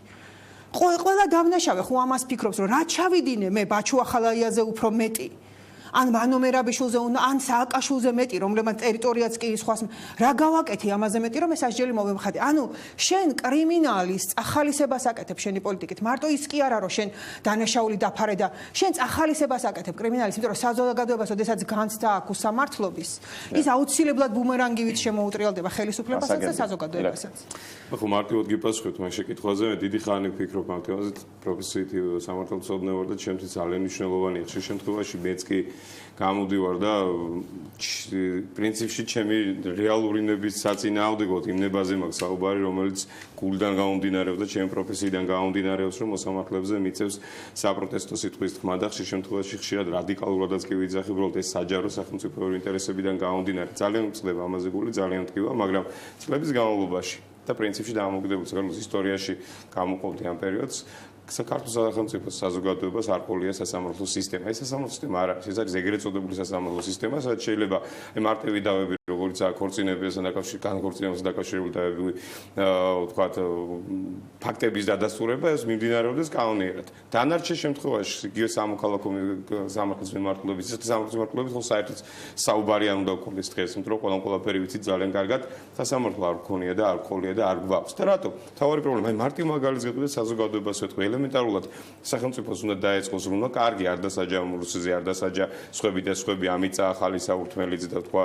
ყველა დამნაშავე ხო ამას ფიქრობს რომ რა ჩავიდინე მე ბაჩუ ახალაიაზე უფრო მეტი ან მანომერაბიშვილზე ან სააკაშვილზე მეტი, რომლებმაც ტერიტორიაც კი სხვას რა გავაკეთე ამაზე მეტი, რომ ეს ასჯელი მოვემხატე. ანუ შენ კრიმინალის წახალისებას აკეთებ შენი პოლიტიკით. მარტო ის კი არა, რომ შენ დანაშაული დაფარე და შენ წახალისებას აკეთებ კრიმინალის, იმიტომ რომ საზოგადოებას, ოდესაც განცდა აქვს სამართლობის, ის აუცილებლად ბუმერანგივით შემოუტრიალდება ხელისუფლებასაც და საზოგადოებასაც. ხო, მარტივად გიპასუხებთ მაგ შეკითხვაზე, მე დიდი ხანი ვფიქრობ ამ თემაზე, პროფესიით სამართალმცოდნე ვარ და ჩემთვის ძალიან მნიშვნელოვანია. ამ შემთხვევაში მეც კი გამოდივარ და პრინციპში ჩემი რეალური ნების საწინააღმდეგოდ იმ ნებაზე მაქვს საუბარი, რომელიც გულიდან გამომდინარეობს და ჩემი პროფესიიდან გამომდინარეობს, რომ მოსამართლეებზე მიწევს საპროტესტო სიტყვის თქმა და ხშირ შემთხვევაში ხშირად რადიკალურადაც კი ვიძახი, უბრალოდ ეს საჯარო სახელმწიფოებრივი ინტერესებიდან გამომდინარე. ძალიან უწდება ამაზე გული, ძალიან მტკივა, მაგრამ წლების განმავლობაში და პრინციპში დამოკიდებულ საქართველოს ისტორიაში გამოყოფდი ამ პერიოდს საქართველოს სახელმწიფოს საზოგადოებას არ ყოლია სასამართლო სისტემა. ეს სასამართლო სისტემა არ არის, ეს არის ეგრეთ წოდებული სასამართლო სისტემა, სადაც შეიძლება მარტივი დავები, როგორც აქორწინებასთან დაკავშირებული დავები, ვთქვათ, ფაქტების დადასტურება ეს მიმდინარეობდეს კანონიერად. დანარჩენ შემთხვევაში იგივე სამოქალაქო სამართლის მიმართულებით, სამართლის მიმართულებით ხო საერთოდ საუბარი არ უნდა გქონდეს დღეს, იმიტომ რომ ყველაფერი ვიცით ძალიან კარგად, სასამართლო არ გქონია და არ ყოლია და არ გვაქვს. და რატო? თავარი პრობლემა, აი მარტივ მაგალითს გეტყვი საზოგადოებას ვეთქვი, ელემენტარულად სახელმწიფოს უნდა დაეწყოს რომ კარგი არ დასაჯა მურუსიძე, არ დასაჯა სხვები და სხვები ამიცა ახალი საურთმელიძე და თქვა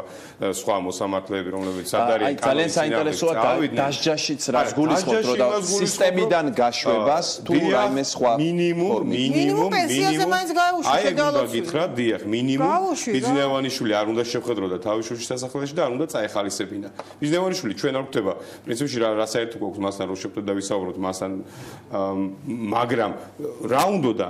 სხვა მოსამართლეები, რომლებიც სადარი ძალიან საინტერესოა დასჯაშიც რას გულისხმობთ, რომ სისტემიდან გაშვებას თუ რაიმე სხვა მინიმუმ პენსიაზე მაინც გაუშვით და აი გითხრა, დიახ, მინიმუმ ბიზნევანიშვილი არ უნდა შეხვედროდა თავის შვილის სასახლეში და არ უნდა წაეხალისებინა. ბიზნევანიშვილი ჩვენ არ გვხვდება, პრინციპში რა საერთო გვაქვს მასთან რომ შევხვდეთ და ვისაუბროთ მასთან, მაგრამ რა უნდოდა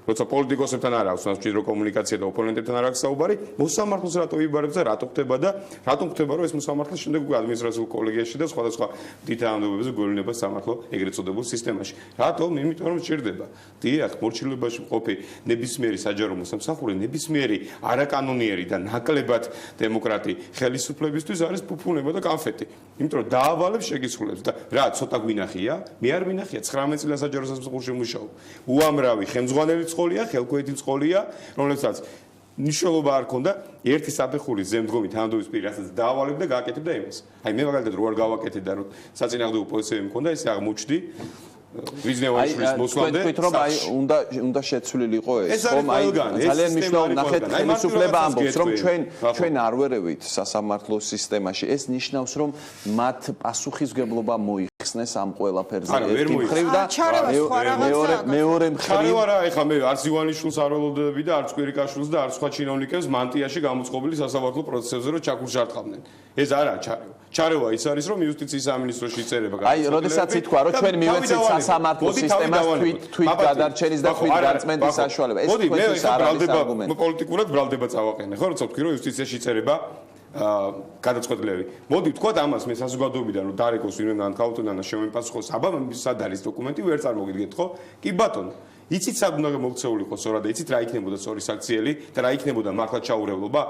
როცა პოლიტიკოსებთან არ აქვს მჭიდრო კომუნიკაცია და ოპონენტებთან არ აქვს საუბარი, მოსამართლოს რატო იბარებს და რატო ხდება და რატომ ხდება რომ ეს მოსამართლე შემდეგ უკვე ადმინისტრაციულ კოლეგიაში და სხვადასხვა დიდთანამდებობებზე გვევლინება სამართლო ეგრეთ წოდებულ სისტემაში. რატომ? იმიტომ რომ სჭირდება. დიახ, მორჩილებაში მყოფი ნებისმიერი საჯარო მოსამსახური, ნებისმიერი არაკანონიერი და ნაკლებად დემოკრატი ხელისუფლებისთვის არის ფუფუნება და კანფეტი. იმიტომ რომ დაავალებს შეგისრულებს და რა, ცოტა გვინახია? მე არ მინახია 19 წელს საჯარო სასამსახურში მუშაობ. უამრავი ხელმძღვანელი წყოლია, ხელქვეითი წყოლია, რომელსაც ნიშნულობა არ ქონდა ერთი საფეხურის ზემდგომი თანამდებობის პირი, რასაც დაავალებ და გააკეთებ და იმას. აი მე მაგალითად რო არ გავაკეთე და რო საწინააღმდეგო პოზიციები მქონდა, ესე აღმოჩნდი ბიზნევაშვილის მოსვლამდე. თქვით რომ აი უნდა შეცვლილი იყო ეს, ხომ აი ძალიან მნიშვნელოვანი ნახეთ ხელისუფლება ამბობს რომ ჩვენ არ ვერევით სასამართლო სისტემაში. ეს ნიშნავს რომ მათ პასუხისგებლობა მოიხსნეს ამ ყველაფერზე ერთი მხრივ და მეორე მხრივ არა, ეხლა მე არც ივანიშვილს არ ველოდები და არც კვირიკაშვილს და არც სხვა ჩინოვნიკებს მანტიაში გამოწყობილი სასამართლო პროცესებზე რომ ჩაკურშარტყავდნენ. ეს არა ჩარევა. ჩარევა ის არის რომ იუსტიციის სამინისტროში იწერება. აი, როდესაც ითქვა რომ ჩვენ მივეცეთ სასამართლო სისტემას თვით გადარჩენის და თვით გაწმენდის საშუალება. ეს თქვენთვის არ არის არგუმენტი. პოლიტიკურად ბრალდება წავაყენე, ხო, როცა ვთქვი რომ იუსტიციაში იწერება გადაწყვეტილები. მოდი ვთქვათ ამას მე საზოგადოებიდან რომ დარეკოს ვინმე განთავთონ და შემოიპასუხოს. აბა სად არის დოკუმენტი, ვერ წარმოგიდგენთ, ხო? კი ბატონო. იცით სად უნდა მოგცეულიყო სწორად და იცით რა იქნებოდა სწორი საქციელი და რა იქნებოდა მართლა ჩაურევლობა?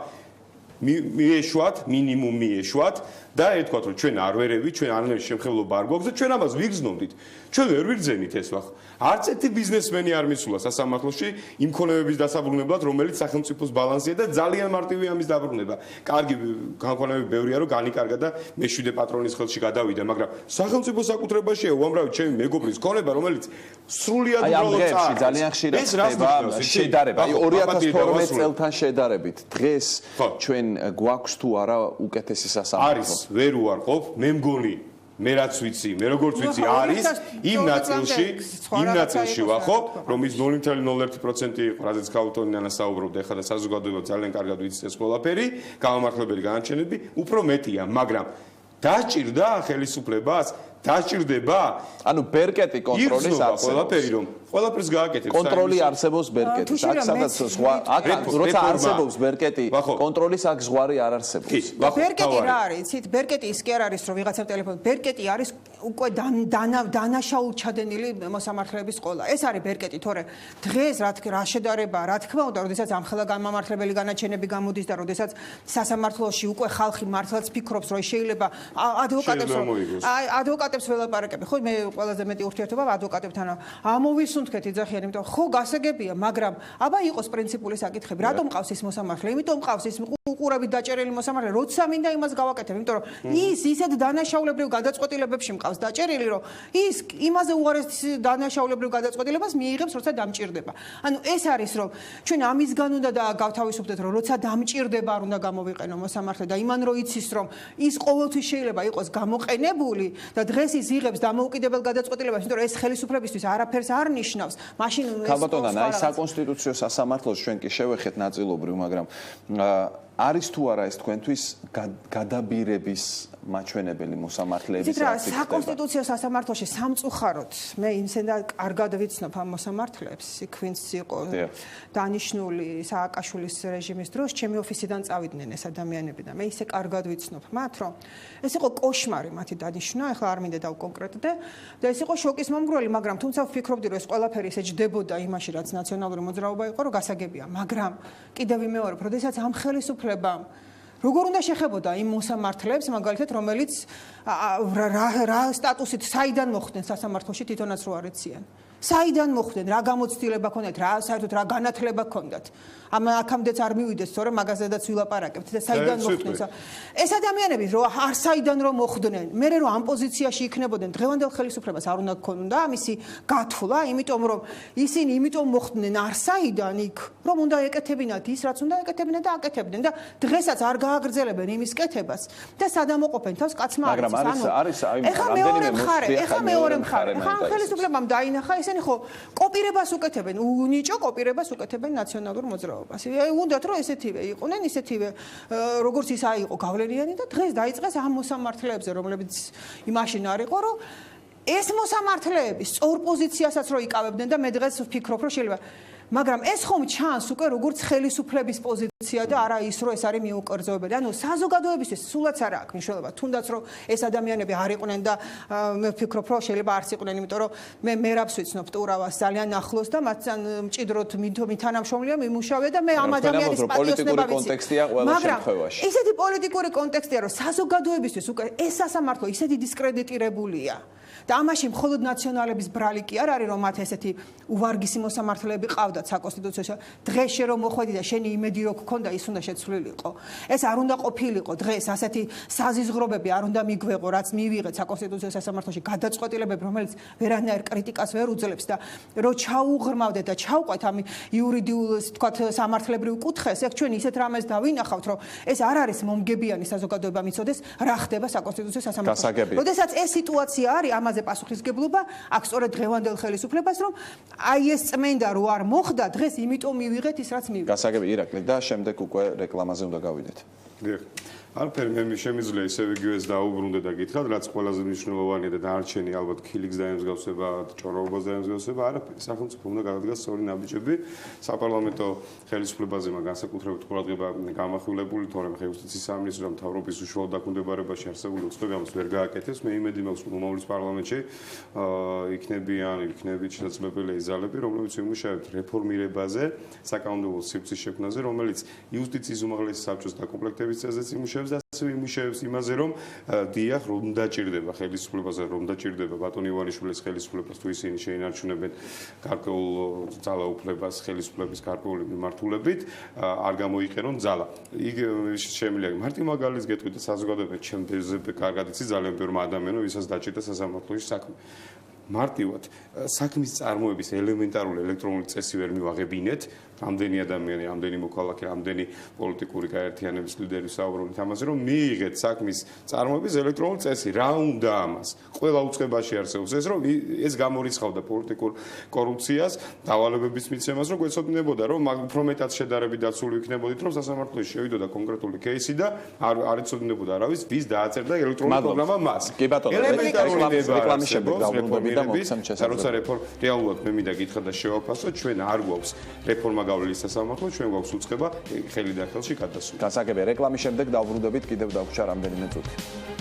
მიეშვათ, მინიმუმ მიეშვათ და ეთქვათ რომ ჩვენ არ ვერევით, ჩვენ არანაირი შემხებლობა არ გვაქვს და ჩვენ ამას ვიგრძნობდით. ჩვენ ვერ ვიგრძენით ეს ვახ. არც ერთი ბიზნესმენი არ მისულა სასამართლოში იმ ქონებების დასაბრუნებლად, რომელიც სახელმწიფოს ბალანსია და ძალიან მარტივია ამის დაბრუნება. კარგი განქონებები ბევრია რომ განიკარგა და მეშვიდე პატრონის ხელში გადავიდა, მაგრამ სახელმწიფო საკუთრებაშია უამრავი ჩემი მეგობრის ქონება, რომელიც სრულიად უბრალოდ წააგებს. ძალიან ხშირად ხდება შედარება. აი 2012 წელთან შედარებით დღეს ჩვენ გვაქვს თუ არა უკეთესი სასამართლო? არის, ვერ უარყოფ, მე მგონი მე რაც ვიცი, მე როგორც ვიცი არის იმ ნაწილში ვახო, რომ ის 0.01% იყო, რადგან ქაუტონი ანასაუბრობდა, ეხლა და საზოგადოება ძალიან კარგად ვიცით ეს ყველაფერი, გამომართლებელი განაჩენები, უფრო მეტია, მაგრამ დაჭირდა ხელისუფლებას დაჭირდება? ანუ ბერკეტი კონტროლის არსებობს. ყველაფერი რომ ყველაფერს გააკეთებს. კონტროლი არსებობს ბერკეტის. აქ სადაც სხვა აქ როცა არსებობს ბერკეტი, კონტროლის აქ ზღვარი არ არსებობს. ბერკეტი რა არის? იცით, ბერკეტი ის კი არ არის რომ ვიღაცა ტელეფონი, ბერკეტი არის უკვე დანაშაულ ჩადენილი მოსამართლეების ყოლა. ეს არის ბერკეტი, თორე დღეს რა შედარება, რა თქმა უნდა, როდესაც ამხელა გამამართლებელი განაჩენები გამოდის და როდესაც სასამართლოში უკვე ხალხი მართლაც ფიქრობს, რომ შეიძლება ადვოკატებს ველაპარაკები, ხო, მე ყველაზე მეტი ურთიერთობა ადვოკატებთან ამოვისუნთქეთ იძახიან, იმიტომ ხო გასაგებია, მაგრამ აბა იყოს პრინციპული საკითხები, რატომ ყავს ის მოსამართლე? იმიტომ ყავს ის უყურებით დაჭერილი მოსამართლე, როცა მინდა იმას გავაკეთებ, იმიტომ რომ ის ისეთ დანაშაულებრივ გადაწყვეტილებებში მყავს დაჭერილი, რომ ის იმაზე უარეს დანაშაულებრივ გადაწყვეტილებას მიიღებს, როცა დამჭირდება. ანუ ეს არის რომ ჩვენ ამისგან უნდა გავთავისუფლდეთ, რომ როცა დამჭირდება არ უნდა გამოვიყენო მოსამართლე და იმან რო იცის რომ ის ყოველთვის შეიძლება იყოს გამოყენებული და დღეს ის იღებს დამოუკიდებელ გადაწყვეტილებას, იმიტომ რომ ეს ხელისუფლებისთვის არაფერს არ ნიშნავს. ნიშნავს. მაშინ ქალბატონო, აი საკონსტიტუციო სასამართლოს ჩვენ კი შევეხეთ ნაწილობრივ, მაგრამ არის თუ არა ეს თქვენთვის გადაბირების მაჩვენებელი მოსამართლეების არქიტექტურა? საკონსტიტუციო სასამართლოში სამწუხაროდ მე იმსენდა კარგად ვიცნობ ამ მოსამართლეებს, იქ ვინც იყო დანიშნული სააკაშვილის რეჟიმის დროს, ჩემი ოფისიდან წავიდნენ ეს ადამიანები და მე ისე კარგად ვიცნობ მათ, რომ ეს იყო კოშმარი მათი დანიშვნა, ეხლა არ მინდა დავკონკრეტდე და ეს იყო შოკის მომგვრელი, მაგრამ თუმცა ვფიქრობდი, რომ ეს ყველაფერი ესე ჯდებოდა იმაში, რაც ნაციონალური მოძრაობა იყო, რომ გასაგებია, მაგრამ კიდევ ვიმეორებ, როდესაც ამ ხელისუფლებამ როგორ უნდა შეხებოდა იმ მოსამართლეებს, მაგალითად, რომელიც რა სტატუსით საიდან მოხვდნენ სასამართლოში თვითონაც რო არ ეციან. საიდან მოხვდნენ, რა გამოცდილება ჰქონდათ, რა საერთოდ რა განათლება ჰქონდათ. აქამდეც არ მივიდეს, სწორედ მაგაზედაც ვილაპარაკებთ და საიდან მოხვდნენ. ეს ადამიანები რო არ საიდან რო მოხვდნენ, მე რო ამ პოზიციაში იქნებოდნენ, დღევანდელ ხელისუფლებას არ უნდა გქონდა ამისი გათვლა, იმიტომ რომ ისინი იმიტომ მოხვდნენ არ საიდან იქ, რომ უნდა ეკეთებინათ ის, რაც უნდა ეკეთებინათ და აკეთებდნენ და დღესაც არ გააგრძელებენ იმის კეთებას და სადამოყოფენ თავს კაცმა არის ეხა მეორე მხარე, ეხა ხელისუფლებამ დაინახა ისინი ხო კოპირებას უკეთებენ, უნიჭო კოპირებას უკეთებენ ნაციონალურ მოძრაობას. უნდათ რომ ესეთივე იყვნენ, ისეთივე როგორც ის აიყო გავლენიანი და დღეს დაიწყეს ამ მოსამართლეებზე, რომლებიც იმაშინ არ იყო, რომ ეს მოსამართლეები სწორ პოზიციასაც რო იკავებდნენ და მე დღეს ვფიქრობ, რომ შეიძლება მაგრამ ეს ხომ ჩანს უკვე როგორც ხელისუფლების პოზიცია და არა ის რომ ეს არის მიუკერძოებელი. ანუ საზოგადოებისთვის სულაც არ აქვს მნიშვნელობა. თუნდაც რომ ეს ადამიანები არ იყვნენ და მე ვფიქრობ რომ შეიძლება არც იყვნენ, იმიტომ რომ მე მერაბს ვიცნობ ტურავას ძალიან ახლოს და მათთან მჭიდროდ მითანამშრომლია, მიმუშავე და მე ამ ადამიანის პატიოსნება ვიცი. მაგრამ ისეთი პოლიტიკური კონტექსტია, რომ საზოგადოებისთვის უკვე ეს სასამართლო ისეთი დისკრედიტირებულია. და ამაში მხოლოდ ნაციონალების ბრალი კი არ არის, რომ მათ ესეთი უვარგისი მოსამართლეები ყავდათ საკონსტიტუციაში. დღეს შე რომ მოხვედი და შენი იმედი რო გქონდა, ის უნდა შეცვლილიყო. ეს არ უნდა ყოფილიყო დღეს ასეთი საზიზღრობები არ უნდა მიგვეღო, რაც მივიღეთ საკონსტიტუციო სასამართლოში, გადაწყვეტილებები, რომელიც ვერანაირ კრიტიკას ვერ უძლებს და რო ჩაუღრმავდეთ და ჩავყვეთ ამ იურიდიულ, თქვათ, სამართლებრივ კუთხეს, ეგ ჩვენ ისეთ რამეს დავინახავთ, რომ ეს არ არის მომგებიანი საზოგადოება მიცოდეს, რა ხდება საკონსტიტუციო სასამართლოში. როდესაც ეს სიტუაცია არის, ამაზე პასუხისგებლობა აქვს სწორედ დღევანდელ ხელისუფლებას, რომ აი ეს წმენდა რო არ მოხდა დღეს, იმიტომ მივიღეთ ის რაც მივიღეთ. გასაგები ირაკლი და შემდეგ უკვე რეკლამაზე უნდა გავიდეთ. დიახ. არაფერი მე შემიძლია ისევ იგივეს დაუბრუნდე და გითხრათ, რაც ყველაზე მნიშვნელოვანია და დანარჩენი ალბათ ქილიქს დაემსგავსება, ჭორაობას დაემსგავსება, არაფერი. სახელმწიფო უნდა გადადგას სწორი ნაბიჯები. საპარლამენტო ხელისუფლებაზემა განსაკუთრებით ყურადღება გამახვილებული, თორემ იუსტიციის სამინისტრო და მთავრობის უშუალო დაქვემდებარებაში არსებული უწყებამს ვერ გააკეთებს. მე იმედი მაქვს, რომ მომავლის პარლამენტში იქნებით შესაძლებელი ის ძალები, რომლებიც იმუშავებთ რეფორმირებაზე, საკანონმდებლო სივრცის შექმნაზე, რომელიც იუსტიციის უმაღლესი საბჭოს დაკომპლექტების წესზეც იმუშავებს. და ასევე იმუშავებს იმაზე, რომ დიახ, რომ დაჭირდება ხელისუფლებაზე, რომ დაჭირდება ბატონ ივანიშვილის ხელისუფლებას, თუ ისინი შეინარჩუნებენ გარკვეულ ძალაუფლებას ხელისუფლების გარკვეული მიმართულებით, არ გამოიყენონ ძალა. იქ შემიძლია მარტი მაგალითს გეტყვი და საზოგადოება ჩემზე კარგად იცის ძალიან ბევრმა ადამიანმა, ვისაც დაჭირდა სასამართლოში საქმე. მარტივად საქმის წარმოების ელემენტარული ელექტრონული წესი ვერ მივაღებინეთ. ამდენი ადამიანი, ამდენი მოქალაქე, ამდენი პოლიტიკური გაერთიანების ლიდერი საუბრობთ ამაზე, რომ მიიღეთ საქმის წარმოების ელექტრონული წესი. რა უნდა ამას? ყველა უწყებაში არსებობს ეს, რომ ეს გამორიცხავდა პოლიტიკურ კორუფციას, დავალებების მიცემას, რომ გვეცოდინებოდა, რომ უფრო მეტად შედარებით დაცული იქნებოდით, რომ სასამართლოში შევიდოდა კონკრეტული кейსი და არ იცოდინებოდა არავის, ვის დააწერდა ელექტრონული პროგრამა მას. კი ბატონო, რეკლამის შემდეგ დავბრუნდებით და მოგცემთ შესაძლებლობა. როცა რეალურად მე მინდა გითხრა და შევაფასო, ჩვენ არ გვაქვს რეფორმა გავლის სასამართლო, ჩვენ გვაქვს უწყება ხელი და ხელში გადასული. გასაგებია, რეკლამის შემდეგ დავბრუნდებით, კიდევ დაგვრჩა რამდენიმე წუთი.